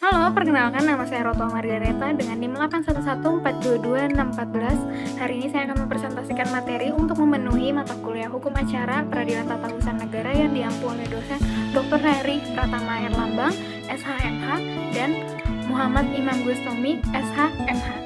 Halo, perkenalkan nama saya Roto Margareta dengan NIM 8114226614. Hari ini saya akan mempresentasikan materi untuk memenuhi mata kuliah Hukum Acara Peradilan Tata Usaha Negara yang diampu oleh dosen Dr. Heri Pratama Herlambang, SHMH, dan Muhammad Imam Gustomi, SHMH.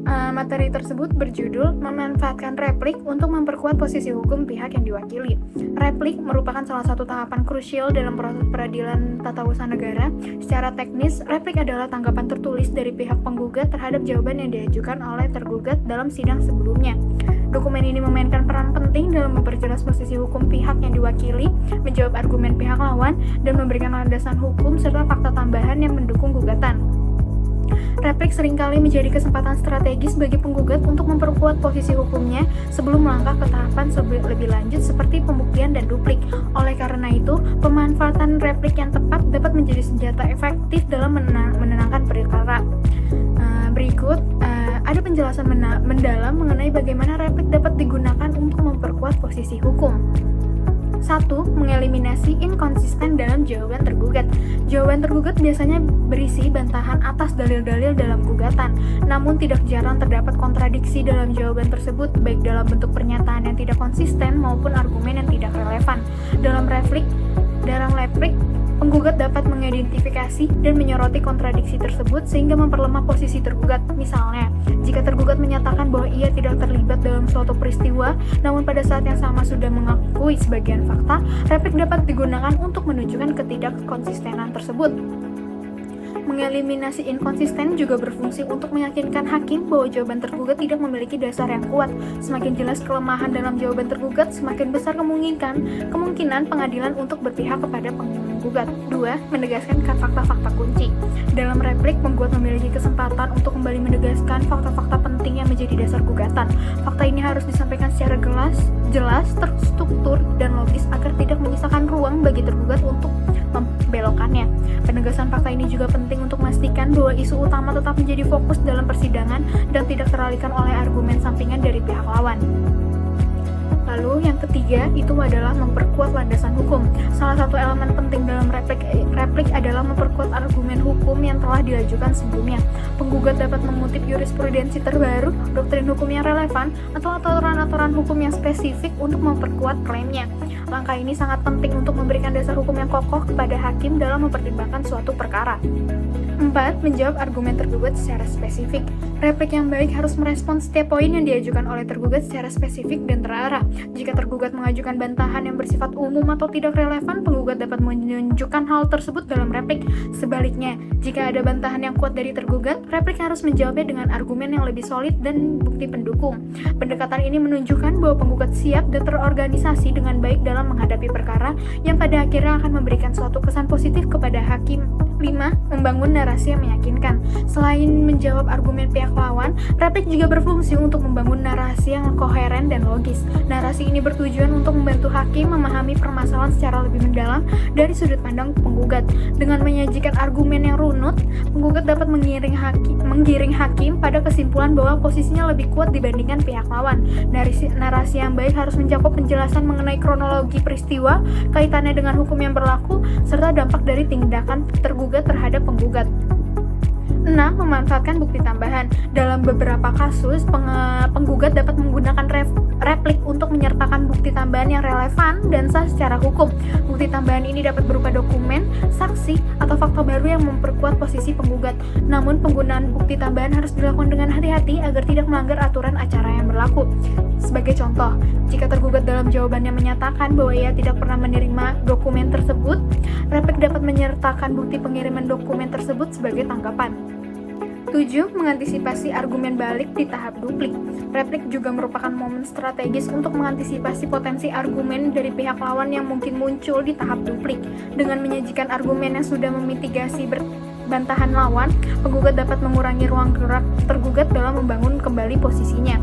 Materi tersebut berjudul memanfaatkan replik untuk memperkuat posisi hukum pihak yang diwakili. Replik merupakan salah satu tahapan krusial dalam proses peradilan tata usaha negara. Secara teknis, replik adalah tanggapan tertulis dari pihak penggugat terhadap jawaban yang diajukan oleh tergugat dalam sidang sebelumnya. Dokumen ini memainkan peran penting dalam memperjelas posisi hukum pihak yang diwakili, menjawab argumen pihak lawan, dan memberikan landasan hukum serta fakta tambahan yang mendukung gugatan. Replik seringkali menjadi kesempatan strategis bagi penggugat untuk memperkuat posisi hukumnya sebelum melangkah ke tahapan lebih lanjut seperti pembuktian dan duplik. Oleh karena itu, pemanfaatan replik yang tepat dapat menjadi senjata efektif dalam menenangkan perkara. Berikut ada penjelasan mendalam mengenai bagaimana replik dapat digunakan untuk memperkuat posisi hukum. 1. Mengeliminasi inkonsisten dalam jawaban tergugat. Jawaban tergugat biasanya berisi bantahan atas dalil-dalil dalam gugatan, namun tidak jarang terdapat kontradiksi dalam jawaban tersebut, baik dalam bentuk pernyataan yang tidak konsisten maupun argumen yang tidak relevan. Dalam replik, penggugat dapat mengidentifikasi dan menyoroti kontradiksi tersebut sehingga memperlemah posisi tergugat. Misalnya, jika tergugat menyatakan bahwa ia tidak terlibat dalam suatu peristiwa, namun pada saat yang sama sudah mengakui sebagian fakta, replik dapat digunakan untuk menunjukkan ketidakkonsistenan tersebut. Mengeliminasi inkonsisten juga berfungsi untuk meyakinkan hakim bahwa jawaban tergugat tidak memiliki dasar yang kuat. Semakin jelas kelemahan dalam jawaban tergugat, semakin besar kemungkinan pengadilan untuk berpihak kepada penggugat. 2. Menegaskan fakta-fakta kunci. Dalam replik, penggugat memiliki kesempatan untuk kembali menegaskan fakta-fakta penting yang menjadi dasar gugatan. Fakta ini harus disampaikan secara jelas, terstruktur, dan logis agar tidak menyisakan ruang bagi tergugat untuk membelokkannya. Penegasan fakta ini juga penting untuk memastikan bahwa isu utama tetap menjadi fokus dalam persidangan dan tidak teralihkan oleh argumen sampingan dari pihak lawan. Lalu yang ketiga itu adalah memperkuat landasan hukum. Salah satu elemen penting dalam replik adalah memperkuat argumen hukum yang telah diajukan sebelumnya. Penggugat dapat mengutip jurisprudensi terbaru, doktrin hukum yang relevan, atau aturan-aturan hukum yang spesifik untuk memperkuat klaimnya. Langkah ini sangat penting untuk memberikan dasar hukum yang kokoh kepada hakim dalam mempertimbangkan suatu perkara. 4. Menjawab argumen tergugat secara spesifik. Replik yang baik harus merespons setiap poin yang diajukan oleh tergugat secara spesifik dan terarah. Jika tergugat mengajukan bantahan yang bersifat umum atau tidak relevan, penggugat dapat menunjukkan hal tersebut dalam replik. Sebaliknya, jika ada bantahan yang kuat dari tergugat, replik harus menjawabnya dengan argumen yang lebih solid dan bukti pendukung. Pendekatan ini menunjukkan bahwa penggugat siap dan terorganisasi dengan baik dalam menghadapi perkara yang pada akhirnya akan memberikan suatu kesan positif kepada hakim. 5. Membangun narasi yang meyakinkan. Selain menjawab argumen pihak lawan, replik juga berfungsi untuk membangun narasi yang koheren dan logis. Narasi ini bertujuan untuk membantu hakim memahami permasalahan secara lebih mendalam dari sudut pandang penggugat. Dengan menyajikan argumen yang runut, penggugat dapat menggiring hakim pada kesimpulan bahwa posisinya lebih kuat dibandingkan pihak lawan. Narasi yang baik harus mencakup penjelasan mengenai kronologi peristiwa, kaitannya dengan hukum yang berlaku, serta dampak dari tindakan tergugat terhadap penggugat. 6. Memanfaatkan bukti tambahan. Dalam beberapa kasus, penggugat dapat menggunakan replik untuk menyertakan bukti tambahan yang relevan dan sah secara hukum. Bukti tambahan ini dapat berupa dokumen, saksi, atau fakta baru yang memperkuat posisi penggugat. Namun, penggunaan bukti tambahan harus dilakukan dengan hati-hati agar tidak melanggar aturan acara yang berlaku. Sebagai contoh, jika tergugat dalam jawabannya menyatakan bahwa ia tidak pernah menerima dokumen tersebut, replik dapat menyertakan bukti pengiriman dokumen tersebut sebagai tanggapan. 7. Mengantisipasi argumen balik di tahap duplik. Replik juga merupakan momen strategis untuk mengantisipasi potensi argumen dari pihak lawan yang mungkin muncul di tahap duplik. Dengan menyajikan argumen yang sudah memitigasi bantahan lawan, penggugat dapat mengurangi ruang gerak tergugat dalam membangun kembali posisinya.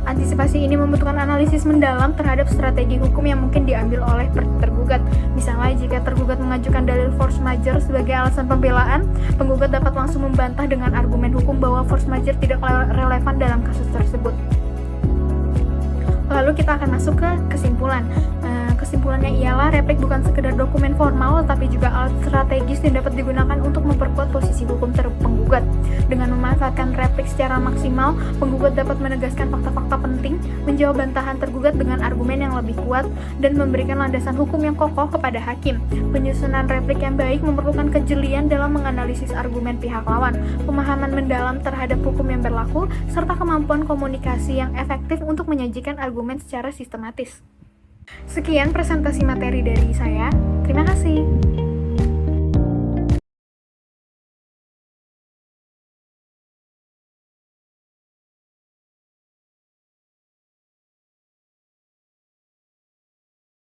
Antisipasi ini membutuhkan analisis mendalam terhadap strategi hukum yang mungkin diambil oleh tergugat. Misalnya, jika tergugat mengajukan dalil force majeure sebagai alasan pembelaan, penggugat dapat langsung membantah dengan argumen hukum bahwa force majeure tidak relevan dalam kasus tersebut. Lalu kita akan masuk ke kesimpulan. kesimpulannya ialah replik bukan sekedar dokumen formal, tetapi juga alat strategis yang dapat digunakan untuk memperkuat posisi hukum penggugat. Dengan memanfaatkan replik secara maksimal, penggugat dapat menegaskan fakta-fakta penting, menjawab bantahan tergugat dengan argumen yang lebih kuat, dan memberikan landasan hukum yang kokoh kepada hakim. Penyusunan replik yang baik memerlukan kejelian dalam menganalisis argumen pihak lawan, pemahaman mendalam terhadap hukum yang berlaku, serta kemampuan komunikasi yang efektif untuk menyajikan argumen secara sistematis. Sekian presentasi materi dari saya. Terima kasih.